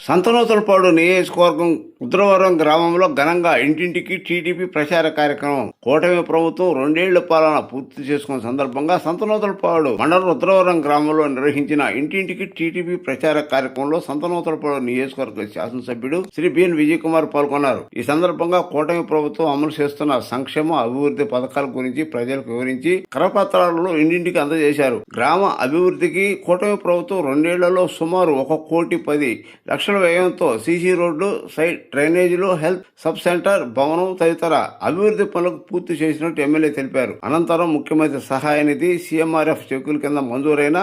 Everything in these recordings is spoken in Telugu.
సంతనూతలపాడు నియోజకవర్గం రుద్రవరం గ్రామంలో ఘనంగా ఇంటింటికి టీడీపీ ప్రచార కార్యక్రమం. కూటమి ప్రభుత్వం 2 ఏళ్ల పాలన పూర్తి చేసుకున్న సందర్భంగా సంతనూతలపాడు మండలం రుద్రవరం గ్రామంలో నిర్వహించిన ఇంటింటికి టీడీపీ ప్రచార కార్యక్రమంలో సంతనూతలపాడు నియోజకవర్గ శాసనసభ్యుడు శ్రీ బిఎన్ విజయ్ కుమార్ పాల్గొన్నారు. ఈ సందర్భంగా కూటమి ప్రభుత్వం అమలు చేస్తున్న సంక్షేమ అభివృద్ధి పథకాల గురించి ప్రజలకు వివరించి కరపత్రాలను ఇంటింటికి అందజేశారు. గ్రామ అభివృద్ధికి కూటమి ప్రభుత్వం 2 ఏళ్లలో సుమారు 1,10,00,00,000 వ్యయంతో సీసీ రోడ్లు, సైడ్ డ్రైనేజీలు, హెల్త్ సబ్ సెంటర్ భవనం తదితర అభివృద్ధి పనులకు పూర్తి చేసినట్టు ఎమ్మెల్యే తెలిపారు. అనంతరం ముఖ్యమంత్రి సహాయ నిధి, సీఎంఆర్ఎఫ్ చెక్కుల కింద మంజూరైన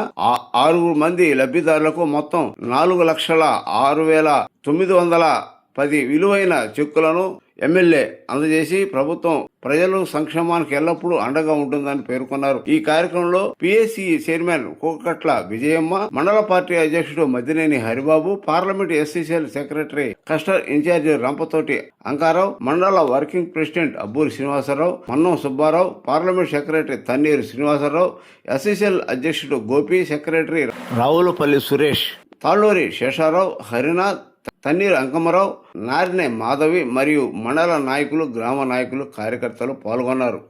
6 మంది లబ్ధిదారులకు మొత్తం 4,06,910 విలువైన చెక్కులను ఎమ్మెల్యే అందజేసి ప్రభుత్వం ప్రజల సంక్షేమానికి ఎల్లప్పుడూ అండగా ఉంటుందని పేర్కొన్నారు. ఈ కార్యక్రమంలో పిఎస్సి చైర్మన్ కోకట్ల విజయమ్మ, మండల పార్టీ అధ్యక్షుడు Maddineni Haribabu, parliament SCCL secretary cluster incharge Rampatoti Ankarao, మండల working president Abburi Srinivasarao, Mannam Subbarao, parliament secretary Tanneeru Srinivasarao, SCCL అధ్యక్షుడు గోపి, సెక్రటరీ రావులపల్లి సురేష్, తాళ్ళూరి శేషారావు, హరినాథ్, తన్నీరు అంకమరావు, నారినే మాధవి మరియు మండల నాయకులు, గ్రామ నాయకులు, కార్యకర్తలు పాల్గొన్నారు.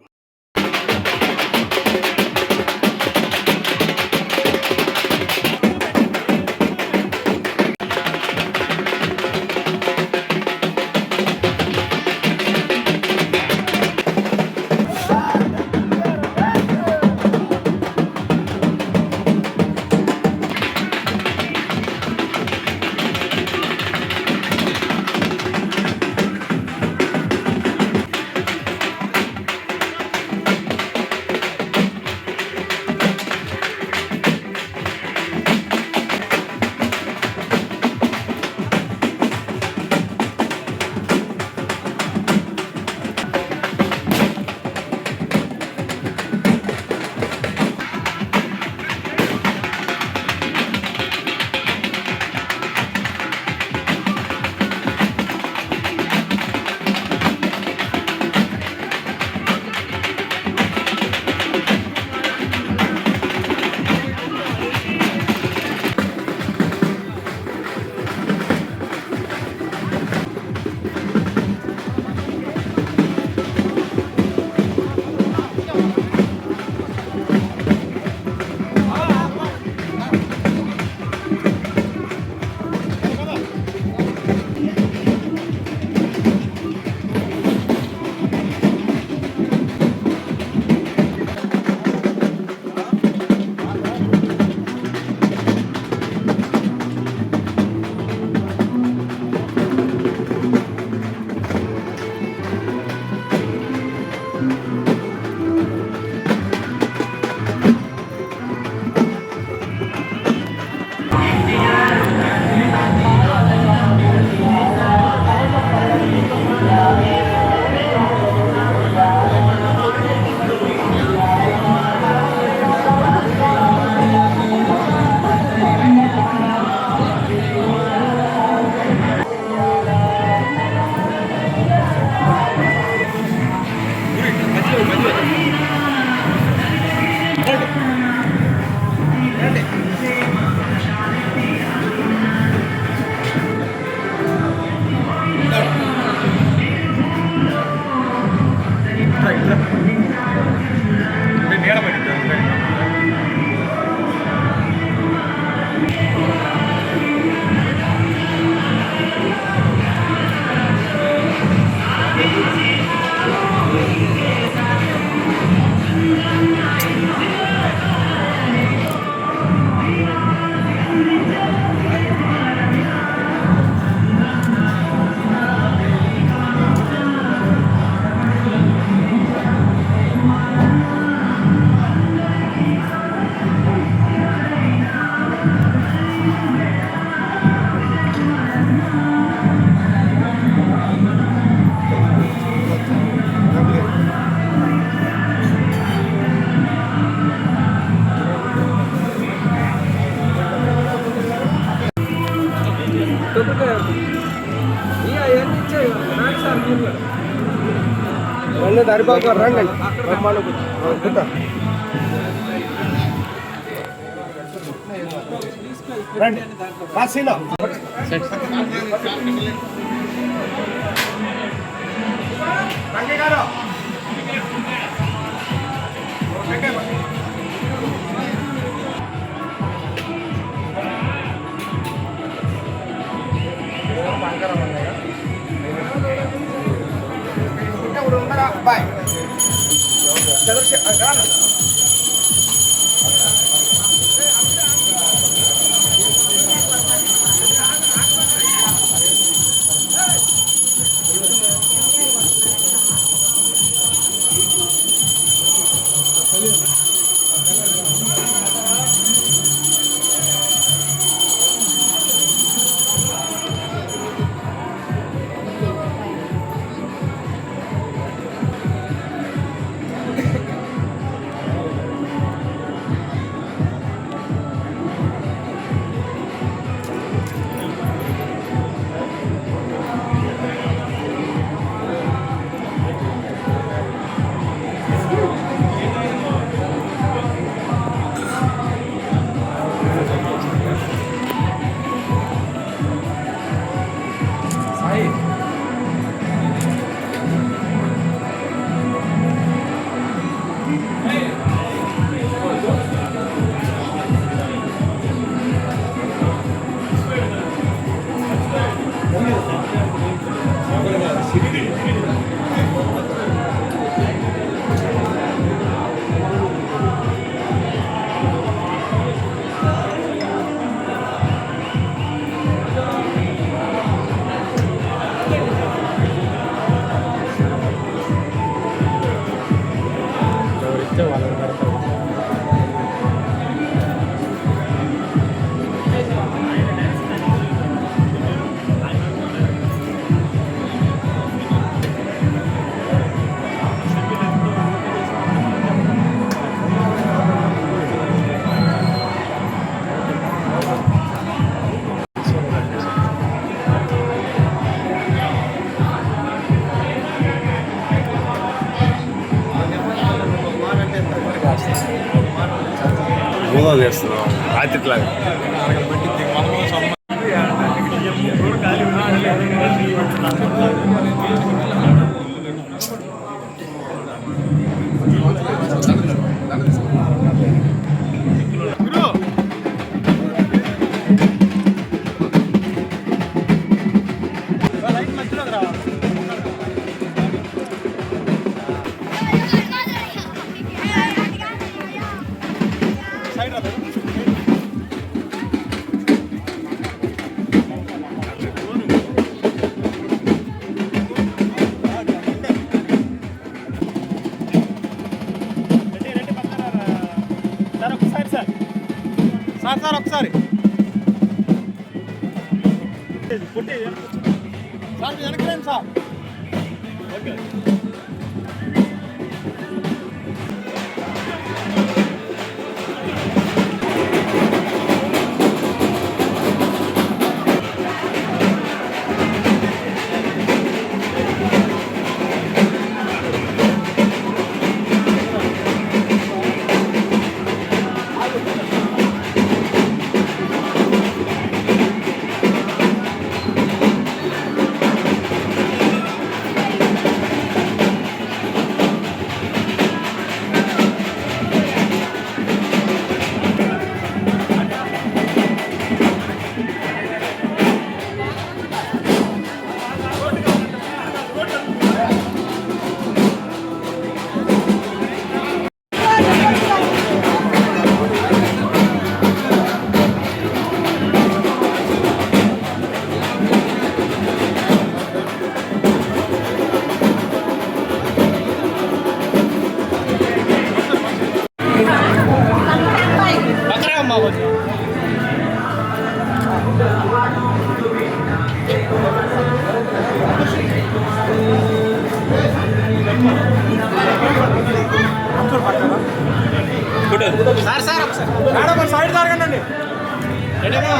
హరిబాబు రండి రండి కాశీలో బాయ్ భూతం చేస్తున్నాం రాత్రిలాగా సార్ ఒకసారి సార్ వెనకలేం సార్ ఓకే సార్ సార్ ఒకసారి మేడం సైడ్ జరగండి రెడీమా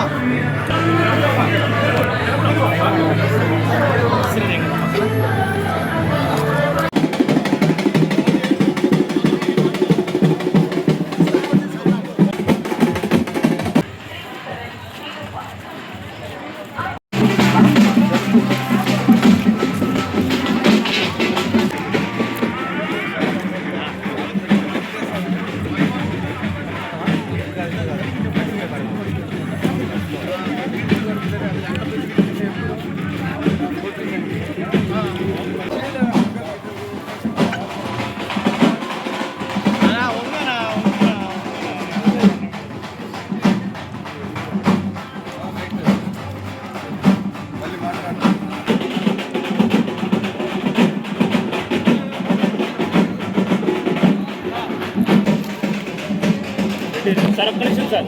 సార్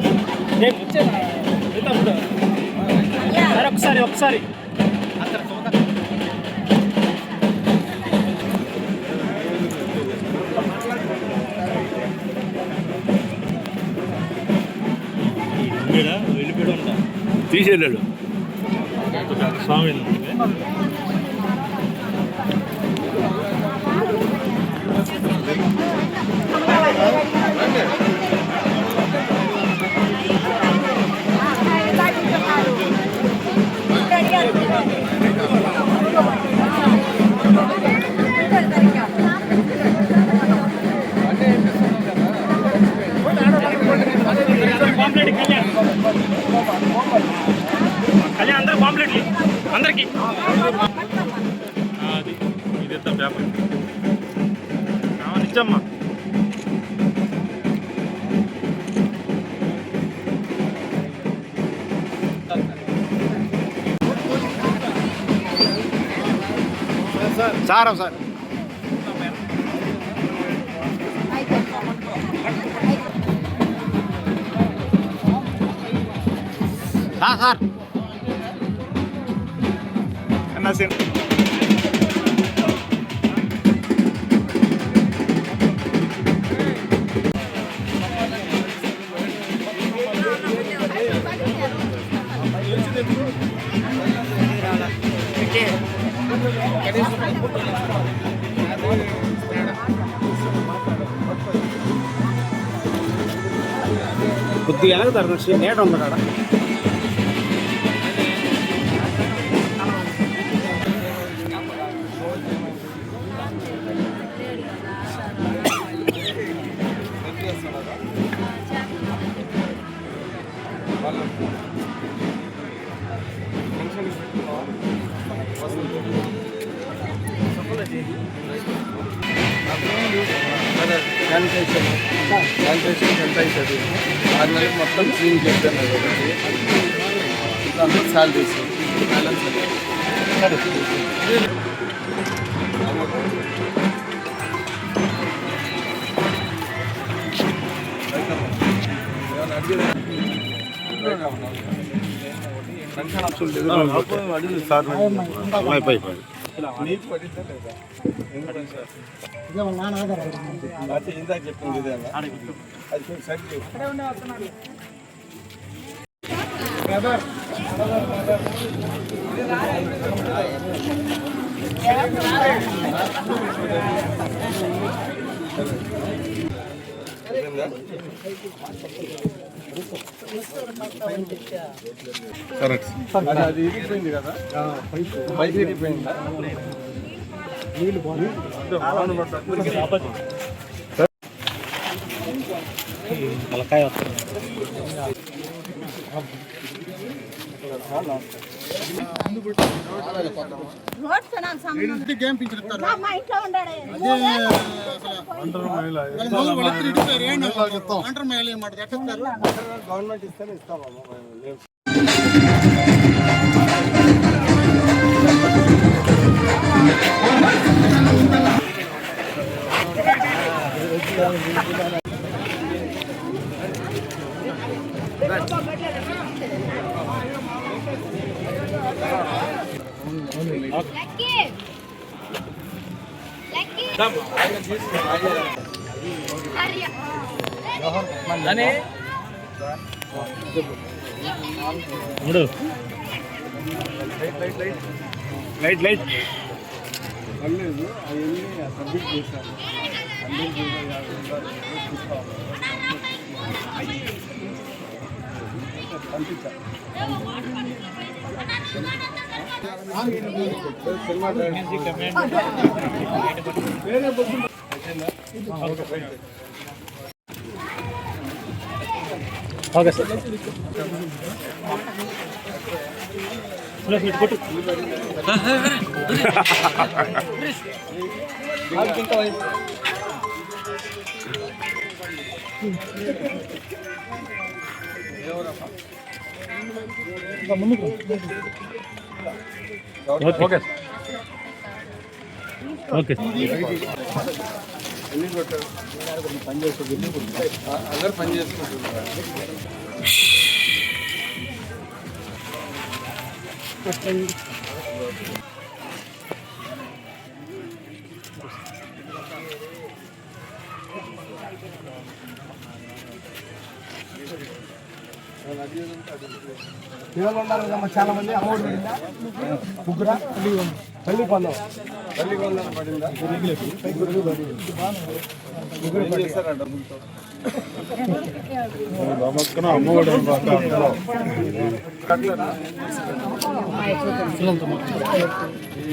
నేను వచ్చాను ఒకసారి ఒకసారి వెళ్ళిపోయాడు ఉంటా తీసేళ్ళాడు స్వామి కళ్యాణ్ అందరూ పాంప్లెట్లు అందరికి అది ఇదేద్దాం పేపర్ నిజమ్మా సార్ సార్ సార్ అన్నా సేమ్ కొద్దిగా ఎలాగ తరగతి నేట ఉంది కాడ శానిటైజేషన్ ఎంత అవుతుంది 6 నెలలకు మొత్తం క్లీన్ చేస్తాను ఇంకా శాలరీస్ బ్యాలెన్స్ అడిగి సార్ అయిపోయి నీకు పడిందా లేదా అంటే ఇందాక చెప్పింది ఇదే అది కొంచెం సైడ్ కరెక్ట్ అది ఇరిగిపోయింది కదా పైకి ఇరిగిపోయిందా తలకాయ వస్తుంది గవర్నమెంట్ ఇస్తేనే ఇస్తామమ్మా లైట్ లైట్ పర్లేదు అవన్నీ సబ్మిట్ చేశాను ఓకే సార్ కొట్టు ఓకే ఓకే ఎన్ని కొట్టారు అందరు పని చేసుకుంటున్నారు. పిల్లలు ఉన్నారు కదమ్మా చాలా మంది. అమౌంట్ పడిందా? ముగ్గురా? తల్లి పొందాం. తల్లి వందన పడిందా? ఏం చేస్తారా డబ్బులతో? అమ్మఒడి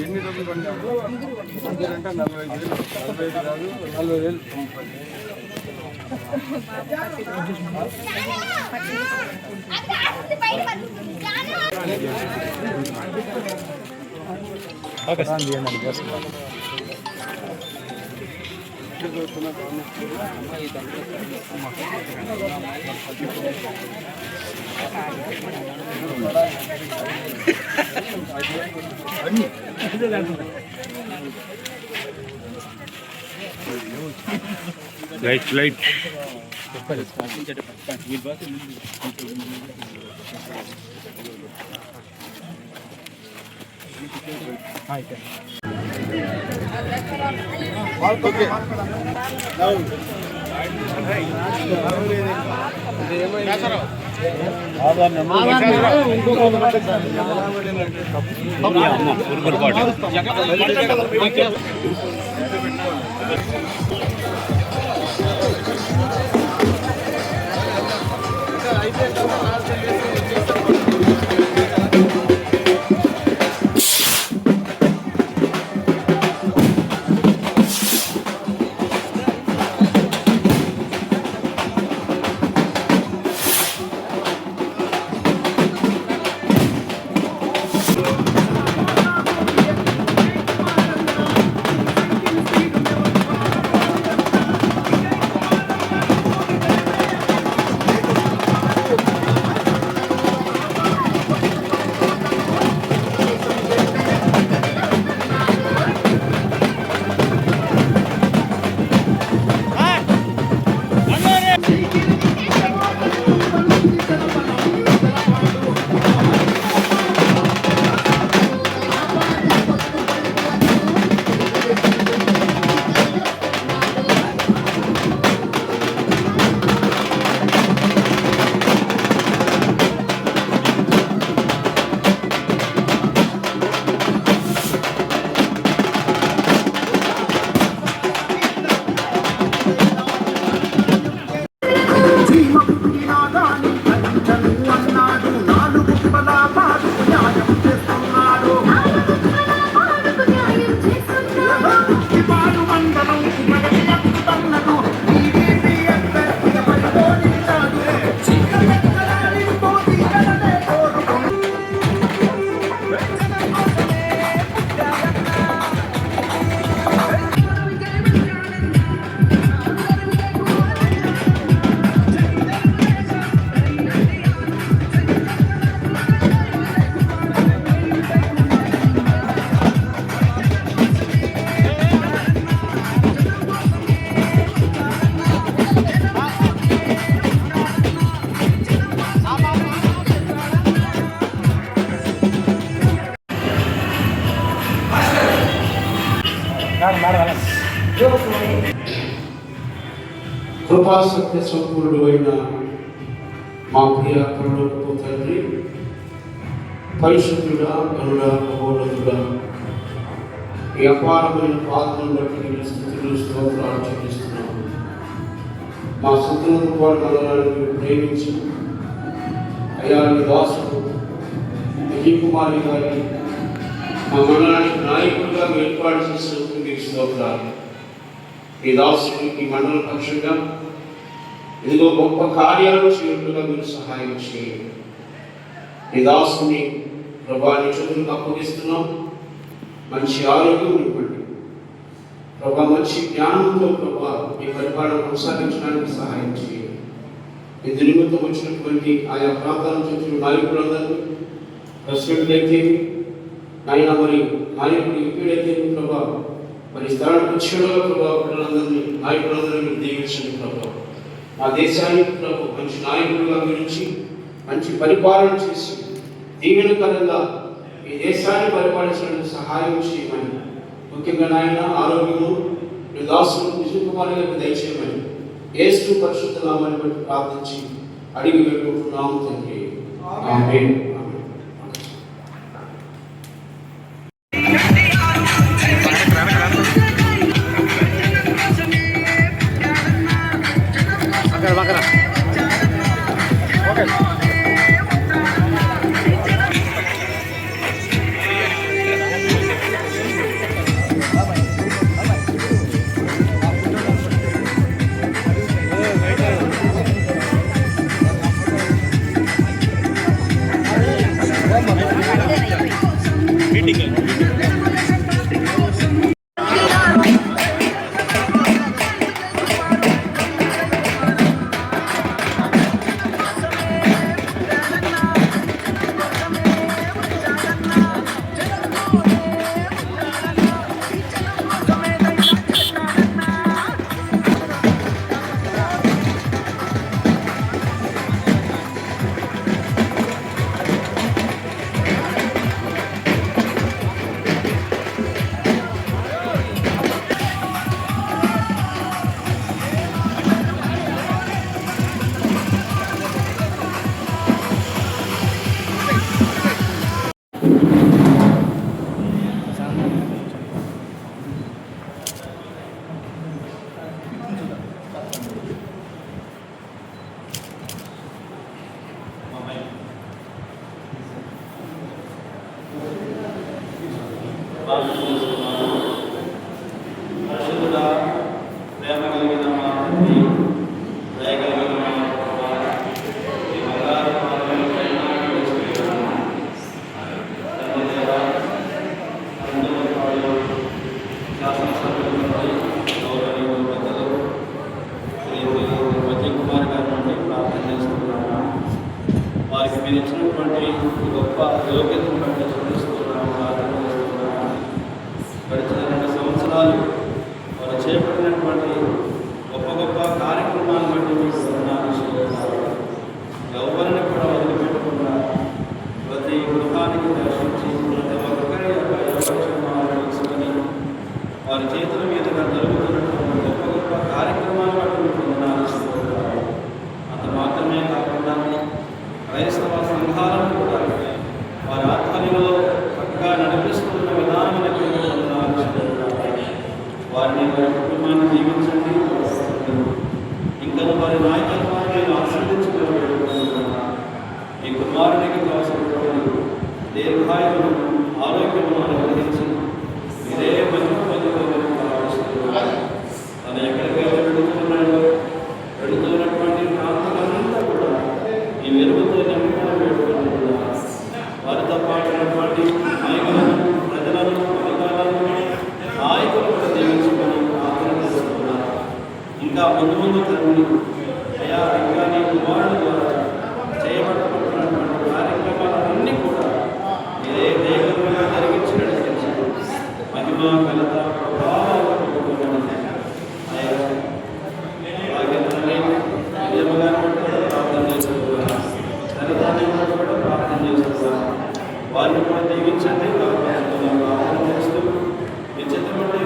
ఎన్ని డబ్బులు పడినాము? అంటే 45,000. 45 కాదు 40,000. లైట్ కృపాసక్తి సంపూర్ణుడు అయిన మా ప్రియ పరలోకపు తండ్రి, పరిశుద్ధుడా, కరుడా, మహోన్నతుడా, ఈ అపారమైన పాత్రను బట్టి నేను స్థుతులు స్తోత్రాలు చెల్లిస్తున్నాను. మా సుతులతో పాటు మనల్ని ప్రేమించి అయ్యా నీ దాసుడు కుమారి గారి మా మండలానికి నాయకుడిగా ఏర్పాటు చేసినందుకు మీకు స్తోత్రాలు. ఈ దాసుడికి ఈ మండల పక్షంగా ఇదిగో గొప్ప కార్యాలు చేయకుండా మీరు సహాయం చేయండి. ఈ దాసుని ప్రభాని చేతులకు అప్పగిస్తున్నాం. మంచి ఆరోగ్యం ఇవ్వండి ప్రభా, మంచి జ్ఞానంతో ప్రభా ఈ పరిపాలన కొనసాగించడానికి సహాయం చేయండి. ఇందు నిమిత్తం వచ్చినటువంటి ఆయా ప్రాంతాల నుంచి వచ్చిన నాయకులందరినీ, ప్రెసిడెంట్ అయితే ఆయన మరి నాయకుడు ఎంపీడైతే ప్రభా మరి స్థలానికి వచ్చిన పిల్లలందరినీ నాయకులందరూ మీరు దీవించండి ప్రభావ. మా దేశానికి ప్రభు మంచి నాయకులుగా మీరు మంచి పరిపాలన చేసి దీవెనకరంగా ఈ దేశాన్ని పరిపాలించడానికి సహాయం చేయమని, ముఖ్యంగా నాయన ఆరోగ్యము మీ దాసులు విజయకుమార్ గారికి దయచేయమని యేసు పరిశుద్ధ నామాన్ని బట్టి ప్రార్థించి అడిగి వేడుకుంటున్నాము తండ్రి. ఆమేన్. పరిశుద్ధుడా, ప్రేమ కలిగిన మా తండ్రి, దయ కలిగిన మా ప్రభువా, ఈ బంగారు పాదముల పైన నిలిచిపోయిన తండ్రి దేవా, అందరూ వాళ్ళు శాసనసభ్యుల నుండి గౌరవనీయులు పెద్దలు శ్రీ విజయకుమార్ గారి నుండి ప్రార్థన చేస్తున్నాము. వారికి మీరు ఇచ్చినటువంటి గొప్ప యోగ్యతను బట్టి చూపిస్తున్నాము, ప్రార్థన చేస్తున్నాము. గడిచిన 2 సంవత్సరాలు వారు చేపట్టినటువంటి గొప్ప గొప్ప కార్యక్రమాలను బట్టి మీకు వందనాలు. ఎవరిని కూడా వదిలిపెట్టకుండా ప్రతి గృహానికి దర్శించి ప్రతి ఒక్కరి యొక్క యోగక్షేమాలను తెలుసుకొని వారి చేతుల మీదుగా జరుగుతున్నటువంటి గొప్ప గొప్ప కార్యక్రమాలను బట్టి మీకు వందనాలు. అంత మాత్రమే కాకుండా క్రైస్తవ సంఘాలను కూడా వారి ఆధ్వర్యంలో చక్కగా నడిపిస్తున్న విధానానికి వారిని వారి కుటుంబాన్ని జీవించండి. ఇంకా వారి నాయకత్వాన్ని ఆశీర్వదించుకోవాలనుకుంటున్నా. ఈ కుమారునికి కావాల్సినటువంటి దీర్ఘాయువును ఆరోగ్యమును అనుగ్రహించి మీరే మంచి ప్రార్థిస్తున్నారు. తను ఎక్కడికైతే వెళుతున్నటువంటి ప్రాంతాలంతా కూడా ఈ వెలుగుతో నింపుకొని పెట్టుకుంటున్నారు. వారితో పాటు నాయకులను, ప్రజలను, అధికారులను, నాయకులు కూడా దీవించుకొని ప్రార్థన చేస్తున్నారు. ఇంకా ముందు తండ్రి అయా ఇంకా నీ కుమారుడు ద్వారా చేయబడుతున్నటువంటి కార్యక్రమాలన్నీ కూడా మీరే దేవతలుగా జరిగించి నడిపించి మహిమ ఘనత ప్రభావాలు ప్రార్థన చేస్తున్నారు. తల్లిదండ్రులను కూడా ప్రార్థన చేస్తున్నారు. వారిని కూడా దీవించండి. ప్రార్థన చేస్తూ నిశ్చితమైన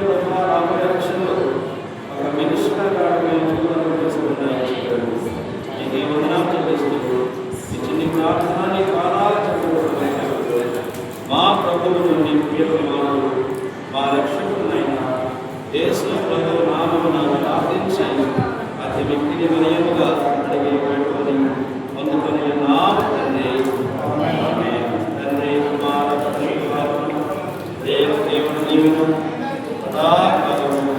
రాబోయే రక్షణలో ఒక మినిస్టర్గా ఈ వందనాలు చెల్లిస్తూ ఈ చిన్ని ప్రార్థనని కాలాలు చెప్పబడుతుంది. మా ప్రభువు నుండి ప్రియకుమారుడు మా రక్షకుడైన యేసు ప్రభువు నామమున ప్రార్థించి అతి మిక్కిలి వినయముగా అడిగి పెట్టుకొని పొందుకొని నామ తండ్రి. తండ్రి కుమార దేవుడు జీవితం సదాకాలము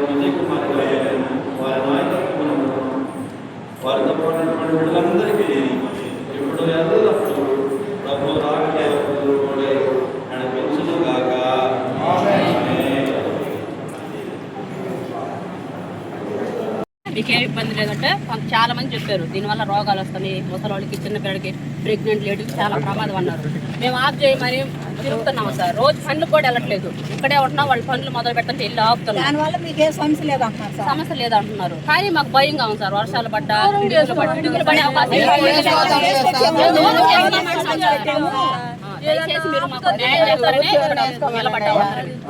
విజయకుమార్ గారు వారి నాయకత్వం వారితో పాటున్నటువంటి వీళ్ళందరికీ ఇప్పుడు ఎల్లప్పుడూ ప్రభు రాకడప్పుడు కూడా నడిపించుగాక. మీకేం ఇబ్బంది లేదంటే చాలా మంది చెప్పారు దీనివల్ల రోగాలు వస్తాయి, ముసలి వాళ్ళకి, చిన్న పిల్లలకి, ప్రెగ్నెంట్ లేడీకి చాలా ప్రమాదం అన్నారు. మేము ఆఫ్ చేయమని తిరుగుతున్నాం సార్. రోజు పనులు కూడా వెళ్ళట్లేదు, ఇక్కడే ఉంటున్నాం. వాళ్ళు పనులు మొదలు పెట్టంటే వెళ్ళి ఆపుతున్నాం. దానివల్ల మీకు ఏ సమస్య లేదంటున్నారు సార్. సమస్య లేదంటున్నారు, కానీ మాకు భయంగా ఉంది సార్. వర్షాలు పడ్డా పిడుగులు పడే అవకాశం దయచేసి మీరు మాకు న్యాయం చేస్తారని నిలబడ్డాము.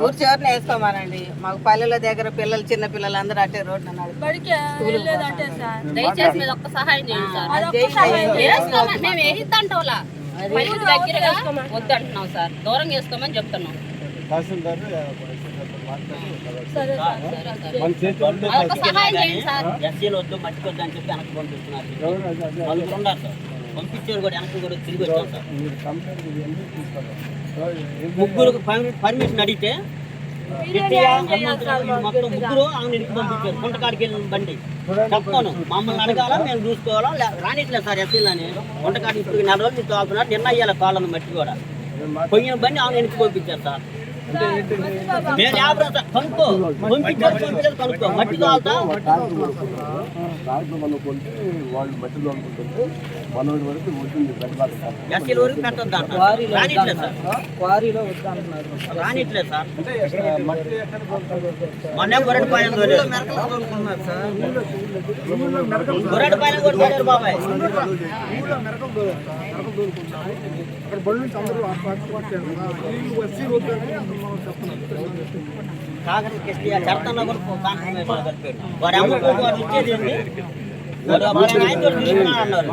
ఊరి చివరిని వేసుకోమానండి. మాకు పల్లెల దగ్గర పిల్లలు, చిన్న పిల్లలు అందరూ అట్టే రోడ్డు దయచేసి మీరు ఒక్క సహాయం చేయండి సార్. వేసుకోమని మేము వేయిద్దంటోలా పల్లెకి దగ్గరగా వద్దంటున్నాం సార్, దూరంగా వేసుకోమని చెప్తున్నాం. ఒక్క సహాయం చేయండి సార్. ఎస్సీలు వద్దు, మట్టికొద్దు అని చెప్పి వెనక్కి పంపిస్తున్నారు. నలుగురు ఉన్నారు సార్, పంపించారు కూడా వెనక్కి కూడా తిరిగి వచ్చాం సార్. ముగ్గురు పర్మిషన్ అడిగితే మొత్తం ముగ్గురు ఆమెను ఇంటికి పంపించారు. గుంటకాడికి వెళ్ళిన బండి చెప్తాను, మమ్మల్ని అడగాల, మేము చూసుకోవాలా, రానిట్లేదు సార్ ఎస్సీలని. గుంటకాడికి ఇప్పుడు 4 రోజులు మీరు తోపుతున్నారు, నిన్న అయ్యాలి కాళ్ళను మట్టి కూడా పోయిన బండి ఆమెను ఇంటికి పంపించారు సార్. నేను 50 రోజులు కనుక్కో పంపించారు, కనుక్కో మట్టి తోలుతా ఎస్సీల వరకు పెట్టొద్దు అంటారు. రానిట్లేదు సార్, రానిట్లేదు సార్. మొన్న గొర్రెపాలెం కొట్టారు బాబాయ్. కాకర చెప్తాను కూడా వాడు అమ్మకు వాడు ఇచ్చేది అన్నాడు.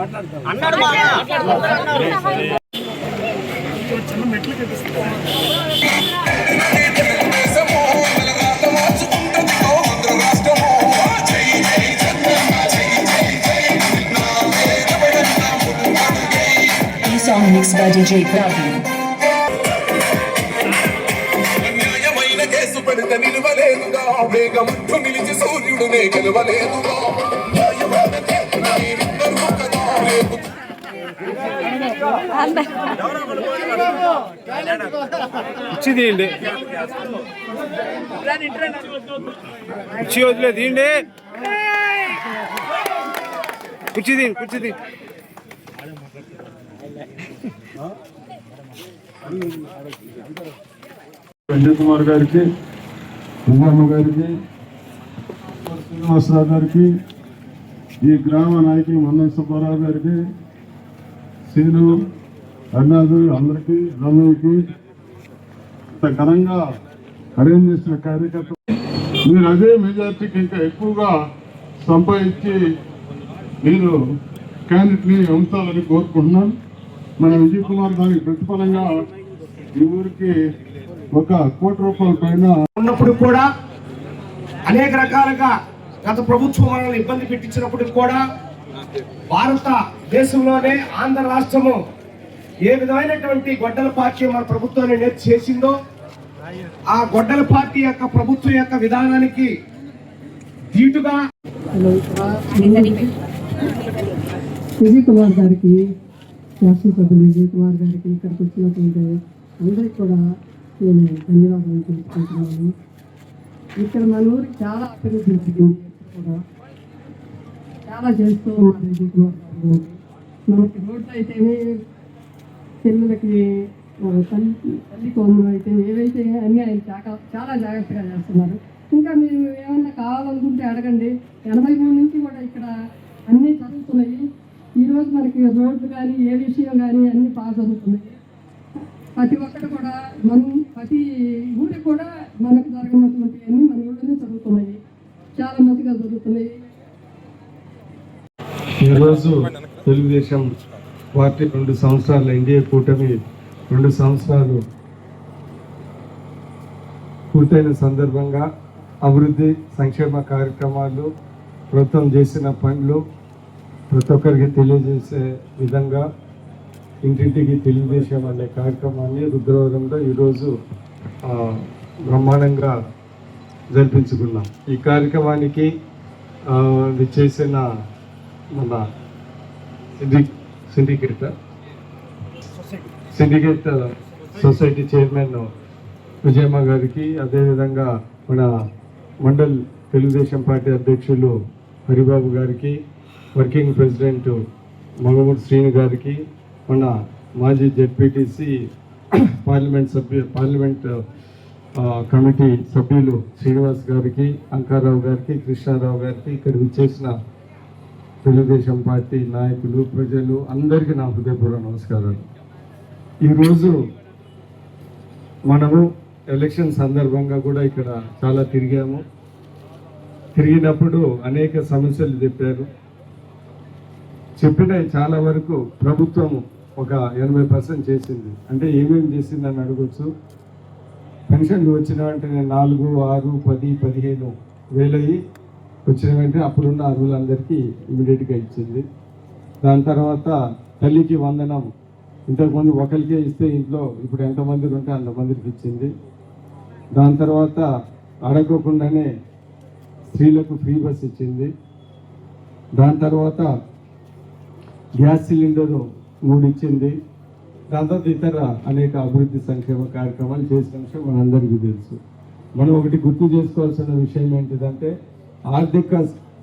Song mixed by DJ Praveen. నిలువలేదుగా వేగముట్టు నిలిచి సూర్యుడునే గెలవలేదుగా ఇచ్చిదీయండి, ఇచ్చి వదిలే తీయండి, కూర్చిది సంజయ్ కుమార్ గారికి, ఉమ్మమ్మ గారికి, శ్రీనివాసరావు గారికి, ఈ గ్రామ నాయకులు మన్నం సుబ్బారావు గారికి, సీను, అన్నాదు, అందరికీ, రమేకి ఇంత ఘనంగా అరేంజ్ చేసిన కార్యకర్తలు మీరు అదే మెజార్టీకి ఇంకా ఎక్కువగా సంపాదించి మీరు క్యాండిడేట్ని ఉంచాలని కోరుకుంటున్నాను. మన విజయ్ కుమార్ దానికి ప్రతిఫలంగా ఈ ఊరికి 1 కోటి రూపాయల పైన ఉన్నప్పుడు కూడా అనేక రకాలుగా గత ప్రభుత్వం మనల్ని ఇబ్బంది పెట్టించినప్పటికి కూడా భారతదేశంలోనే ఆంధ్ర రాష్ట్రము ఏ విధమైనటువంటి గొడ్డల పార్టీ మన ప్రభుత్వాన్ని నేర్చి చేసిందో ఆ గొడ్డల పార్టీ యొక్క ప్రభుత్వం యొక్క విధానానికి ధీటుగా విజయ్ కుమార్ గారికి, శాసనసభ్యులు విజయ్ కుమార్ గారికి, ఇక్కడికి వచ్చినటువంటి అందరికీ కూడా నేను ధన్యవాదాలు తెలుసుకుంటున్నాను. ఇక్కడ మన ఊరికి చాలా అభివృద్ధి జరిగింది, కూడా చాలా చేస్తూ ఉన్నారు విజయ్ కుమార్ గారు. మనకి రోడ్లు అయితేనే, పిల్లలకి తల్లి కోమలు అయితే ఏవైతే అన్నీ ఆయన చాలా జాగ్రత్తగా చేస్తున్నారు. ఇంకా మీరు ఏమన్నా కావాలనుకుంటే అడగండి. 83 నుంచి కూడా ఇక్కడ అన్నీ జరుగుతున్నాయి. ఈరోజు మనకి రోడ్లు కానీ ఏ విషయం కానీ అన్నీ బాగా జరుగుతున్నాయి. ప్రతి ఒక్కటి కూడా ప్రతి ఊరికి కూడా మనకు జరగనటువంటి అన్నీ మన ఊళ్ళోనే జరుగుతున్నాయి, చాలా మంచిగా జరుగుతున్నాయి. ఈరోజు తెలుగుదేశం పార్టీ 2 సంవత్సరాలు, ఎన్డీఏ కూటమి 2 సంవత్సరాలు పూర్తయిన సందర్భంగా అభివృద్ధి సంక్షేమ కార్యక్రమాలు, ప్రభుత్వం చేసిన పనులు ప్రతి ఒక్కరికి తెలియజేసే విధంగా ఇంటింటికి తెలుగుదేశం అనే కార్యక్రమాన్ని రుద్రవరంలో ఈరోజు బ్రహ్మాండంగా జరిపించుకున్నాం. ఈ కార్యక్రమానికి చేసిన మన సిండికేట్ సొసైటీ చైర్మన్ విజయమ్మ గారికి, అదేవిధంగా మన మండల్ తెలుగుదేశం పార్టీ అధ్యక్షులు హరిబాబు గారికి, వర్కింగ్ ప్రెసిడెంట్ మగమూడి శ్రీను గారికి, మన మాజీ జెడ్పీటీసీ పార్లమెంట్ కమిటీ సభ్యులు శ్రీనివాస్ గారికి, అంకారావు గారికి, కృష్ణారావు గారికి, ఇక్కడ విచ్చేసిన తెలుగుదేశం పార్టీ నాయకులు, ప్రజలు అందరికీ నా హృదయపూర్వక నమస్కారాలు. ఈరోజు మనము ఎలక్షన్ సందర్భంగా కూడా ఇక్కడ చాలా తిరిగినప్పుడు అనేక సమస్యలు చెప్పిన చాలా వరకు ప్రభుత్వం ఒక 80% చేసింది. అంటే ఏమేమి చేసిందని అడగచ్చు. పెన్షన్లు వచ్చిన వెంటనే 4, 6, 10, 15 వేలయ్యి వచ్చిన వెంటనే అప్పుడున్న అర్హులందరికీ ఇమీడియట్గా ఇచ్చింది. దాని తర్వాత తల్లికి వందనం ఇంతకుముందు ఒకరికే ఇస్తే ఇంట్లో ఇప్పుడు ఎంతమంది ఉంటే అంతమందికి ఇచ్చింది. దాని తర్వాత అడగకుండానే స్త్రీలకు ఫ్రీ బస్ ఇచ్చింది. దాని తర్వాత గ్యాస్ సిలిండరు 3 ఇచ్చింది. దాని తర్వాత ఇతర అనేక అభివృద్ధి సంక్షేమ కార్యక్రమాలు చేసిన విషయం మనందరికీ తెలుసు. మనం ఒకటి గుర్తు చేసుకోవాల్సిన విషయం ఏంటిదంటే, ఆర్థిక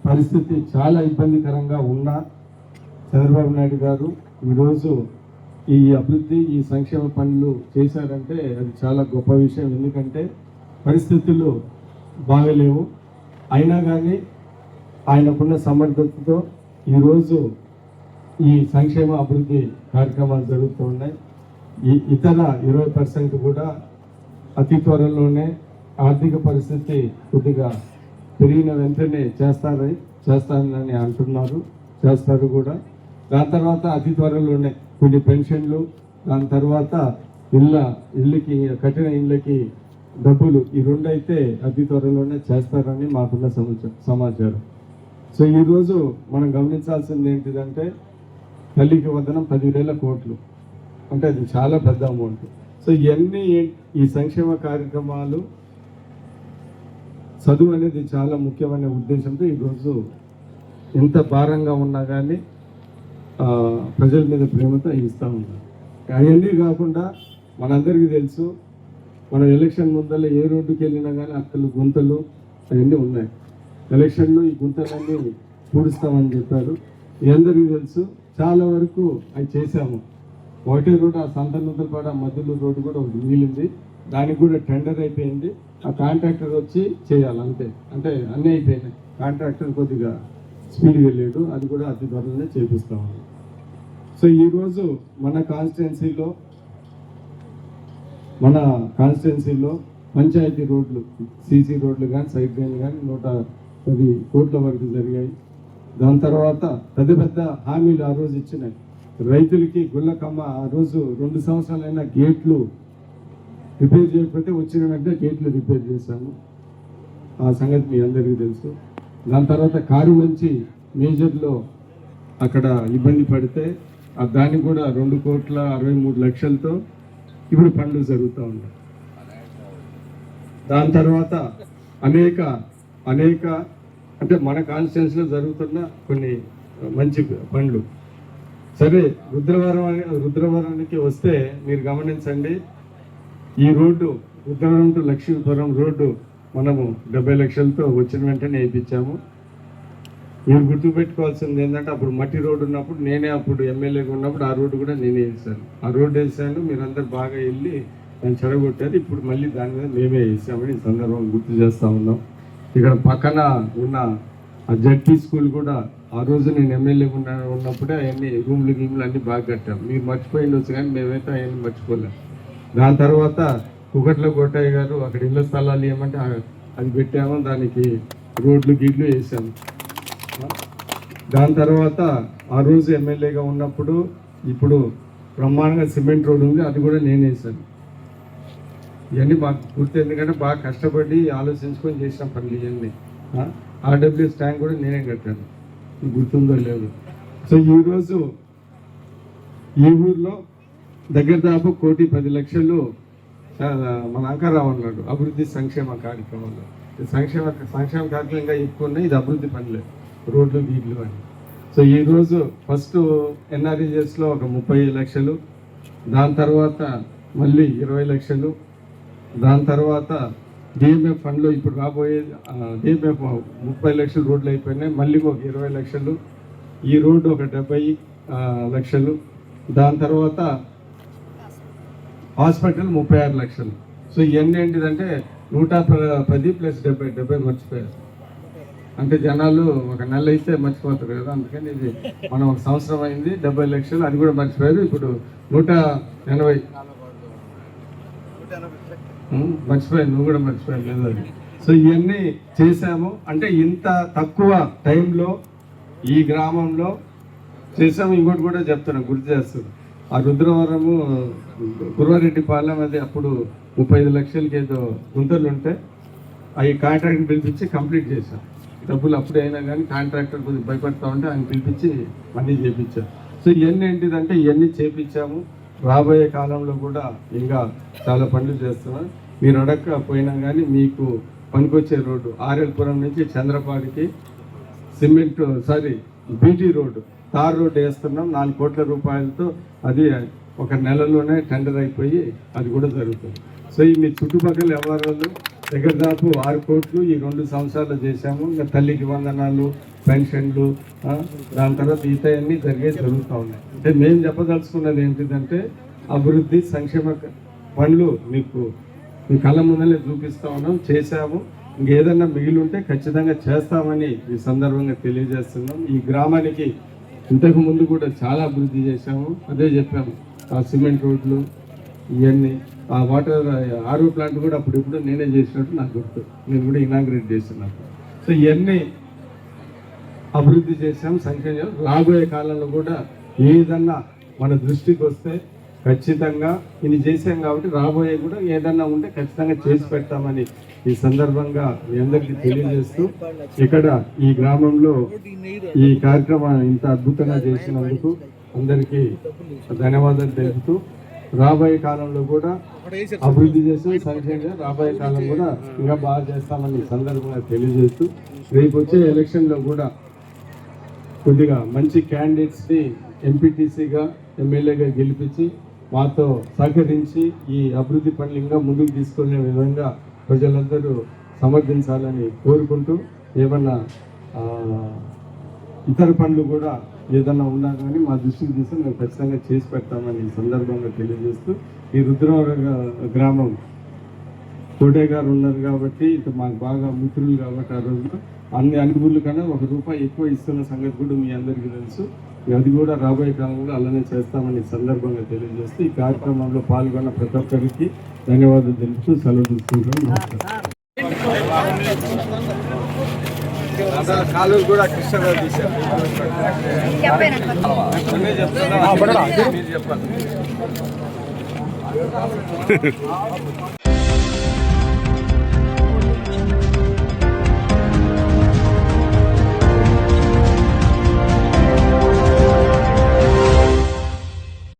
పరిస్థితి చాలా ఇబ్బందికరంగా ఉన్న చంద్రబాబు నాయుడు గారు ఈరోజు ఈ అభివృద్ధి, ఈ సంక్షేమ పనులు చేశారంటే అది చాలా గొప్ప విషయం. ఎందుకంటే పరిస్థితులు బాగలేవు, అయినా కానీ ఆయనకున్న సమర్థతతో ఈరోజు ఈ సంక్షేమ అభివృద్ధి కార్యక్రమాలు జరుగుతూ ఉన్నాయి. ఈ ఇతర 20% కూడా అతి త్వరలోనే ఆర్థిక పరిస్థితి కొద్దిగా పెరిగిన వెంటనే చేస్తారని అంటున్నారు, చేస్తారు కూడా. దాని తర్వాత అతి త్వరలోనే కొన్ని పెన్షన్లు, దాని తర్వాత ఇళ్ళకి కట్టిన ఇళ్ళకి డబ్బులు, ఈ 2 అయితే అతి త్వరలోనే చేస్తారని మాకున్న సమాచారం. సో ఈరోజు మనం గమనించాల్సింది ఏంటిదంటే, తల్లికి వందనం 10,000 కోట్లు, అంటే అది చాలా పెద్ద అమౌంట్. సో ఇవన్నీ ఈ సంక్షేమ కార్యక్రమాలు, చదువు అనేది చాలా ముఖ్యమైన ఉద్దేశంతో ఈరోజు ఎంత భారంగా ఉన్నా కానీ ప్రజల మీద ప్రేమతో ఇస్తూ ఉన్నారు. అవన్నీ కాకుండా మనందరికీ తెలుసు, మనం ఎలక్షన్ ముందర ఏ రోడ్డుకి వెళ్ళినా కానీ అక్కలు గుంతలు అవన్నీ ఉన్నాయి. ఎలక్షన్లో ఈ గుంతలన్నీ పూడుస్తామని చెప్పారు. మీ అందరికీ తెలుసు, చాలా వరకు అవి చేశాము. ఒకటే రోడ్డు, ఆ సంతనూతలపాడ మధ్యలో రోడ్డు కూడా ఒకటి మిగిలింది, దానికి కూడా టెండర్ అయిపోయింది. ఆ కాంట్రాక్టర్ వచ్చి చేయాలి అంతే. అంటే అన్నీ అయిపోయినాయి. కాంట్రాక్టర్ కొద్దిగా స్పీడ్గా వెళ్ళాడు, అది కూడా అతి త్వరలోనే చేపిస్తాము. సో ఈరోజు మన కాన్స్టిట్యున్సీలో పంచాయతీ రోడ్లు, సీసీ రోడ్లు కానీ, సైడ్ డ్రైన్ కానీ 110 కోట్ల వరకు జరిగాయి. దాని తర్వాత పెద్ద హామీలు ఆ రోజు ఇచ్చినాయి. రైతులకి గుళ్ళకమ్మ ఆ రోజు 2 సంవత్సరాలైనా గేట్లు రిపేర్ చేయకపోతే వచ్చిన వెంటనే గేట్లు రిపేర్ చేశాము. ఆ సంగతి మీ అందరికీ తెలుసు. దాని తర్వాత కారు మంచి మేజర్లో అక్కడ ఇబ్బంది పడితే దానికి కూడా 2,63,00,000తో ఇప్పుడు పనులు జరుగుతూ ఉన్నాయి. దాని తర్వాత అనేక అంటే మన కాన్స్టిట్యున్సీలో జరుగుతున్న కొన్ని మంచి పనులు. సరే, రుద్రవరానికి వస్తే మీరు గమనించండి, ఈ road Rudravaram to Lakshmipuram road మనము 70 లక్షలతో వచ్చిన వెంటనే వేయించాము. మీరు గుర్తుపెట్టుకోవాల్సింది ఏంటంటే, అప్పుడు మట్టి రోడ్డు ఉన్నప్పుడు నేనే అప్పుడు ఎమ్మెల్యేగా ఉన్నప్పుడు ఆ రోడ్డు కూడా నేనే వేసాను. ఆ రోడ్డు వేసాను, మీరందరూ బాగా వెళ్ళి దాన్ని చెడగొట్టారు. ఇప్పుడు మళ్ళీ దాని మీద మేమే వేసామని ఈ సందర్భంగా గుర్తు చేస్తూ ఉన్నాం. ఇక్కడ పక్కన ఉన్న ఆ జడ్పీ స్కూల్ కూడా ఆ రోజు నేను ఎమ్మెల్యేగా ఉన్నప్పుడే అవన్నీ రూమ్లు గీమ్లు అన్నీ బాగా కట్టాం. మీరు మర్చిపోయిండొచ్చు కానీ మేమైతే అవన్నీ మర్చిపోలేం. దాని తర్వాత కుకట్ల కోటయ్య గారు అక్కడ ఇళ్ళ స్థలాలు ఏమంటే అది పెట్టాము, దానికి రోడ్లు గీడ్లు వేసాము. దాని తర్వాత ఆ రోజు ఎమ్మెల్యేగా ఉన్నప్పుడు ఇప్పుడు బ్రహ్మాండంగా సిమెంట్ రోడ్డు ఉంది, అది కూడా నేను వేసాను. ఇవన్నీ మాకు గుర్తు, ఎందుకంటే బాగా కష్టపడి ఆలోచించుకొని చేసిన పనులు ఇవన్నీ. ఆర్డబ్ల్యూఎస్ ట్యాంక్ కూడా నేనే కట్టాను, గుర్తుందో లేదు. సో ఈరోజు ఈ ఊర్లో దగ్గర దాపు 1,10,00,000 మన అంకారావు అన్నాడు అభివృద్ధి సంక్షేమ కార్యక్రమంలో. సంక్షేమ కార్యక్రమం ఇంకా ఎక్కువ ఉన్నాయి, ఇది అభివృద్ధి పనులే, రోడ్లు గీడ్లు అని. సో ఈరోజు ఫస్ట్ ఎన్ఆర్ఈజెస్లో ఒక 30 లక్షలు, దాని తర్వాత మళ్ళీ 20 లక్షలు, దాని తర్వాత డిఎంఎఫ్ ఫండ్లో ఇప్పుడు రాబోయే డిఎంఎఫ్ 30 లక్షలు రోడ్లు అయిపోయినాయి, మళ్ళీ ఒక 20 లక్షలు, ఈ రోడ్డు ఒక 70 లక్షలు, దాని తర్వాత హాస్పిటల్ 36 లక్షలు. సో ఇవన్నీ ఏంటిదంటే 110 ప్లస్ 70 మర్చిపోయారు. అంటే జనాలు ఒక నెల అయితే మర్చిపోతారు కదా, అందుకని ఇది మనం ఒక సంవత్సరం అయింది 70 లక్షలు, అది కూడా మర్చిపోయారు. ఇప్పుడు 180 మర్చిపోయాను, నువ్వు కూడా మర్చిపోయాను లేదు అది. సో ఇవన్నీ చేశాము. అంటే ఇంత తక్కువ టైంలో ఈ గ్రామంలో చేసాము. ఇంకోటి కూడా చెప్తాను, గుర్తు చేస్తాను. ఆ రుద్రవరము గురువారెడ్డి పాలెం, అది అప్పుడు 35 లక్షలకి ఏదో గుంతలు ఉంటే అవి కాంట్రాక్ట్ పిలిపించి కంప్లీట్ చేశాం. డబ్బులు అప్పుడే అయినా కానీ కాంట్రాక్టర్ కొద్దిగా భయపడతా ఉంటే ఆయన పిలిపించి అన్నీ చేయించాం. సో ఇవన్నీ ఏంటిదంటే ఇవన్నీ చేయించాము. రాబోయే కాలంలో కూడా ఇంకా చాలా పనులు చేస్తున్నాం. మీరు అడగకపోయినా కానీ మీకు పనికొచ్చే రోడ్డు ఆర్ఎల్పురం నుంచి చంద్రపాడికి cement BT road, tar road వేస్తున్నాం 4 కోట్ల రూపాయలతో. అది ఒక నెలలోనే టెండర్ అయిపోయి అది కూడా జరుగుతుంది. సో ఈ మీ చుట్టుపక్కల వ్యవహారాలు దగ్గర దాపు 6 కోట్లు ఈ 2 సంవత్సరాలు చేశాము. ఇంకా తల్లికి వందనాలు, పెన్షన్లు, దాని తర్వాత అన్నీ జరుగుతూ ఉన్నాయి. అంటే మేము చెప్పదలుచుకున్నది ఏంటిదంటే అభివృద్ధి సంక్షేమ పనులు మీకు మీ కళ్ళ ముందరే చూపిస్తూ ఉన్నాం, చేశాము. ఇంకేదన్నా మిగిలి ఉంటే ఖచ్చితంగా చేస్తామని ఈ సందర్భంగా తెలియజేస్తున్నాం. ఈ గ్రామానికి ఇంతకు ముందు కూడా చాలా అభివృద్ధి చేశాము, అదే చెప్పాము. ఆ సిమెంట్ రోడ్లు ఇవన్నీ, ఆ వాటర్ ఆర్ఓ ప్లాంట్ కూడా అప్పుడు నేనే చేసినట్టు నాకు గుర్తు, నేను కూడా ఇనాగ్రేట్ చేస్తున్నాను. సో ఇవన్నీ అభివృద్ధి చేశాం, సంక్షేమం. రాబోయే కాలంలో కూడా ఏదన్నా మన దృష్టికి వస్తే ఖచ్చితంగా ఇది చేసాం కాబట్టి రాబోయే కూడా ఏదన్నా ఉంటే ఖచ్చితంగా చేసి పెడతామని ఈ సందర్భంగా మీ అందరికీ తెలియజేస్తూ, ఇక్కడ ఈ గ్రామంలో ఈ కార్యక్రమాన్ని ఇంత అద్భుతంగా చేసినందుకు అందరికీ ధన్యవాదాలు తెలుపుతూ, రాబోయే కాలంలో కూడా అభివృద్ధి చేసి సంక్షేమంగా రాబోయే కాలం కూడా ఇంకా బాగా చేస్తామని సందర్భంగా తెలియజేస్తూ, రేపు వచ్చే ఎలక్షన్లో కూడా కొద్దిగా మంచి క్యాండిడేట్స్ని ఎంపీటీసీగా ఎమ్మెల్యేగా గెలిపించి మాతో సహకరించి ఈ అభివృద్ధి పనులు ఇంకా ముందుకు తీసుకునే విధంగా ప్రజలందరూ సమర్థించాలని కోరుకుంటూ, ఏమన్నా ఇతర పనులు కూడా ఏదన్నా ఉన్నా కానీ మా దృష్టికి తీసి మేము ఖచ్చితంగా చేసి పెడతామని ఈ సందర్భంగా తెలియజేస్తూ, ఈ రుద్రవరం గ్రామం కోటే గారు ఉన్నారు కాబట్టి ఇక మాకు బాగా మిత్రులు కాబట్టి ఆ రోజున అన్ని అనుభూతుల కన్నా ₹1 ఎక్కువ ఇస్తున్న సంగతి కూడా మీ అందరికీ తెలుసు. అది కూడా రాబోయే కాలంలో అలానే చేస్తామని సందర్భంగా తెలియజేస్తూ ఈ కార్యక్రమంలో పాల్గొన్న ప్రతి ఒక్కరికి ధన్యవాదాలు తెలుపుతూ సెలవు తీసుకుంటాం. కాలు కూడా కృష్ణగారు తీశారు. చెప్పండి.